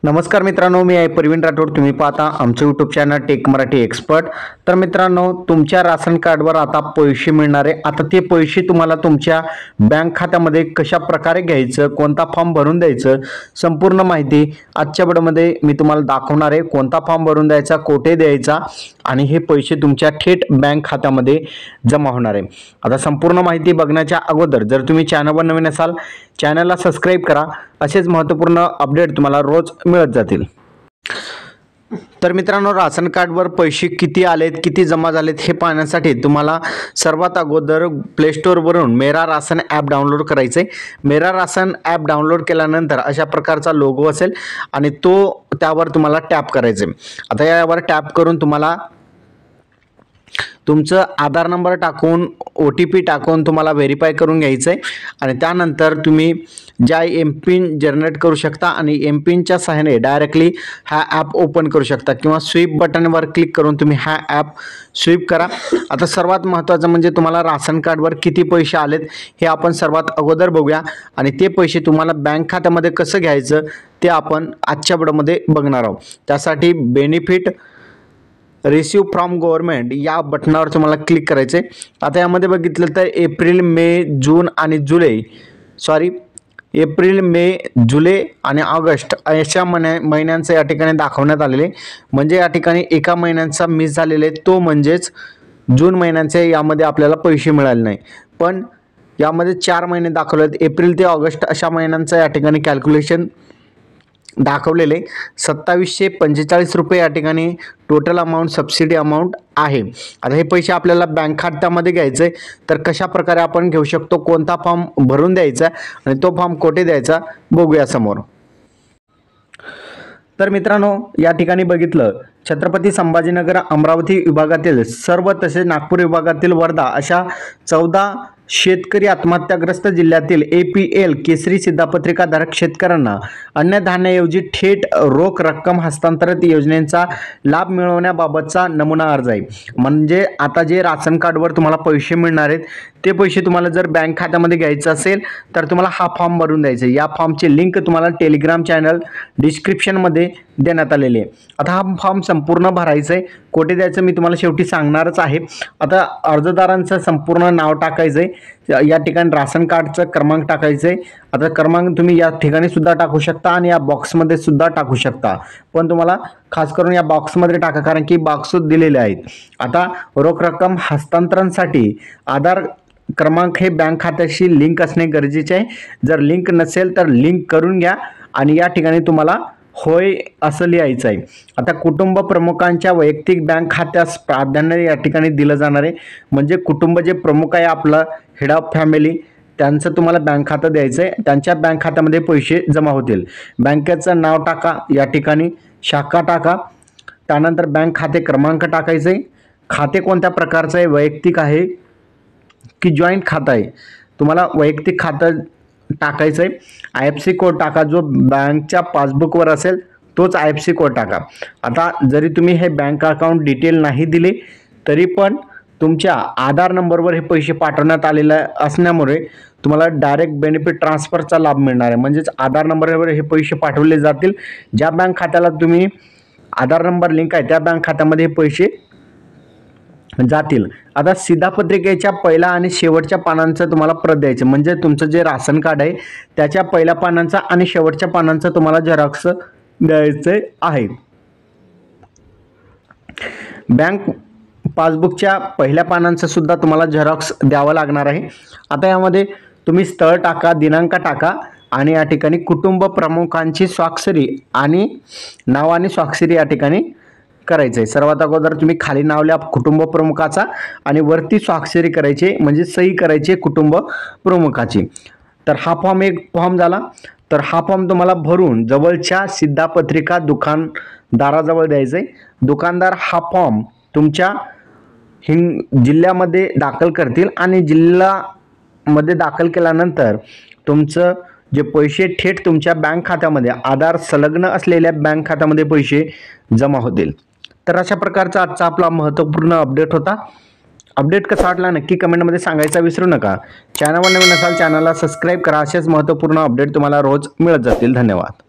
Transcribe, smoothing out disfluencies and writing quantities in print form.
नमस्कार मित्रांनो, मी आहे प्रवीण राठोड. तुम्ही पाहता आमचं YouTube channel tech Marathi expert. तर मित्रांनो, तुमच्या राशन कार्डवर आता पैसे मिळणार आहे. आता ते पैसे तुम्हाला तुमच्या बँक खात्यामध्ये कशा प्रकारे घ्यायचं, कोणता फॉर्म भरून द्यायचं, संपूर्ण माहिती आजच्या व्हिडिओमध्ये मी तुम्हाला दाखवणार आहे. कोणता फॉर्म भरून द्यायचा, कोठे द्यायचा आणि हे पैसे तुमच्या थेट बँक खात्यामध्ये जमा होणार आहे. आता संपूर्ण माहिती बघण्याच्या अगोदर जर तुम्ही चॅनलवर नवीन असाल, चॅनलला सबस्क्राईब करा. असेच महत्त्वपूर्ण अपडेट तुम्हाला रोज मिळत जातील. तर मित्रांनो, राशन कार्डवर पैसे किती आलेत, किती जमा झालेत हे पाहण्यासाठी तुम्हाला सर्वात अगोदर प्ले स्टोअरवरून मेरा राशन ॲप डाउनलोड करायचं आहे. मेरा राशन ॲप डाउनलोड केल्यानंतर अशा प्रकारचा लोगो असेल आणि त्यावर तुम्हाला टॅप करायचं आहे. आता यावर टॅप करून तुम्हाला तुमचं आधार नंबर टाकून OTP टाकून तुम्हाला व्हेरीफाय करून घ्यायचं आहे आणि त्यानंतर तुम्ही ज्या एमपिन जनरेट करू शकता आणि एमपिनच्या सहाय्याने डायरेक्टली हा ॲप ओपन करू शकता किंवा स्वीप बटनवर क्लिक करून तुम्ही हा ॲप स्वीप करा. आता सर्वात महत्त्वाचं म्हणजे तुम्हाला राशन कार्डवर किती पैसे आलेत हे आपण सर्वात अगोदर बघूया आणि ते पैसे तुम्हाला बँक खात्यामध्ये कसं घ्यायचं ते आपण आजच्या व्हिडिओमध्ये बघणार आहोत. त्यासाठी बेनिफिट रिसीव्ह फ्रॉम गव्हर्नमेंट या बटनावर तुम्हाला क्लिक करायचं आहे. आता यामध्ये बघितलं तर एप्रिल, मे, जुलै आणि ऑगस्ट अशा महिन्यांचं या ठिकाणी दाखवण्यात आलेले. म्हणजे या ठिकाणी एका महिन्यांचा मिस झालेला आहे, तो म्हणजेच जून महिन्याचे यामध्ये आपल्याला पैसे मिळाले नाही. पण यामध्ये 4 महिने दाखवले आहेत, एप्रिल ते ऑगस्ट अशा महिन्यांचं या ठिकाणी कॅल्क्युलेशन दाखवलेले. 2745 रुपये या ठिकाणी टोटल अमाऊंट, सबसिडी अमाऊंट आहे. आता हे पैसे आपल्याला बँक खात्यामध्ये घ्यायचे, तर कशा प्रकारे आपण घेऊ शकतो, कोणता फॉर्म भरून द्यायचा आणि तो फॉर्म कोठे द्यायचा बघूया समोर. तर मित्रांनो, या ठिकाणी बघितलं छत्रपती संभाजीनगर अमरावती विभागातील सर्व तसेच नागपूर विभागातील वर्धा अशा 14 शेतकरी आत्महत्याग्रस्त जिल्ह्यातील APL केसरी शिधापत्रिकाधारक शेतकऱ्यांना अन्नधान्याऐवजी थेट रोख रक्कम हस्तांतरित योजनेचा लाभ मिळवण्याबाबतचा नमुना अर्ज आहे. म्हणजे आता जे राशन कार्डवर तुम्हाला पैसे मिळणार आहेत ते पैसे तुम्हाला जर बँक खात्यामध्ये घ्यायचं असेल तर तुम्हाला हा फॉर्म भरून द्यायचा आहे. या फॉर्मची लिंक तुम्हाला टेलिग्राम चॅनल डिस्क्रिप्शनमध्ये देण्यात आलेली आहे. आता हा फॉर्म संपूर्ण भरायचं आहे, कोठे द्यायचं मी तुम्हाला शेवटी सांगणारच आहे. आता अर्जदारांचं संपूर्ण नाव टाकायचं आहे, या ठिकाणी राशन कार्डचं क्रमांक टाकायचं आहे. आता क्रमांक तुम्ही या ठिकाणी सुद्धा टाकू शकता आणि या बॉक्समध्ये सुद्धा टाकू शकता, पण तुम्हाला खास करून या बॉक्समध्ये टाका कारण की बॉक्स दिलेले आहेत. आता रोख रक्कम हस्तांतरणासाठी आधार क्रमांक हे बँक खात्याशी लिंक असणे गरजेचे आहे. जर लिंक नसेल तर लिंक करून घ्या आणि या ठिकाणी तुम्हाला होय असं लिहायचं आहे. आता कुटुंब प्रमुखांच्या वैयक्तिक बँक खात्यास प्राधान्य या ठिकाणी दिलं जाणार आहे. म्हणजे कुटुंब जे प्रमुख आहे आपलं हेड ऑफ फॅमिली, त्यांचं तुम्हाला बँक खातं द्यायचं आहे. त्यांच्या बँक खात्यामध्ये पैसे जमा होतील. बँकेचं नाव टाका, या ठिकाणी शाखा टाका, त्यानंतर बँक खाते क्रमांक टाकायचं आहे. खाते कोणत्या प्रकारचं आहे, वैयक्तिक आहे की जॉईंट खातं आहे, तुम्हाला वैयक्तिक खातं टाकायचं आहे. IFSC कोड टाका, जो बँकच्या पासबुकवर असेल तोच IFSC कोड टाका. आता जरी तुम्ही हे बँक अकाउंट डिटेल नाही दिले तरी पण तुमच्या आधार नंबरवर हे पैसे पाठवण्यात आलेले असल्यामुळे तुम्हाला डायरेक्ट बेनिफिट ट्रान्सफरचा लाभ मिळणार आहे. म्हणजेच आधार नंबरवर हे पैसे पाठवले जातील. ज्या बँक खात्याला तुम्ही आधार नंबर लिंक आहे त्या बँक खात्यामध्ये हे पैसे जातील. आता शिधापत्रिकेच्या पहिल्या आणि शेवटच्या पानांचं तुम्हाला प्रत द्यायचं. म्हणजे तुमचं जे राशन कार्ड आहे त्याच्या पहिल्या पानांचा आणि शेवटच्या पानांचं तुम्हाला झेरॉक्स द्यायचे आहे. बँक पासबुकच्या पहिल्या पानांचं सुद्धा तुम्हाला झेरॉक्स द्यावं लागणार आहे. आता यामध्ये तुम्ही स्थळ टाका, दिनांक टाका आणि या ठिकाणी कुटुंब प्रमुखांची स्वाक्षरी आणि नाव आणि स्वाक्षरी या ठिकाणी करायचं आहे. सर्वात अगोदर तुम्ही खाली नाव लिहा कुटुंब प्रमुखाचा आणि वरती स्वाक्षरी करायची, म्हणजे सही करायची कुटुंब प्रमुखाची. तर हा फॉर्म एक फॉर्म झाला. तर हा फॉर्म तुम्हाला भरून जवळच्या शिधापत्रिका दुकानदाराजवळ द्यायचं आहे. दुकानदार हा फॉर्म तुमच्या जिल्ह्यामध्ये दाखल करतील आणि जिल्ह्यामध्ये दाखल केल्यानंतर तुमचं जे पैसे थेट तुमच्या बँक खात्यामध्ये आधार संलग्न असलेल्या बँक खात्यामध्ये पैसे जमा होतील. तर अशा प्रकारचा आजचा आपला महत्त्वपूर्ण अपडेट होता. अपडेट कसा वाटला नक्की कमेंटमध्ये सांगायचा विसरू नका. चॅनलवर नवीन असाल चॅनलला सबस्क्राईब करा. असेच महत्त्वपूर्ण अपडेट तुम्हाला रोज मिळत जातील. धन्यवाद.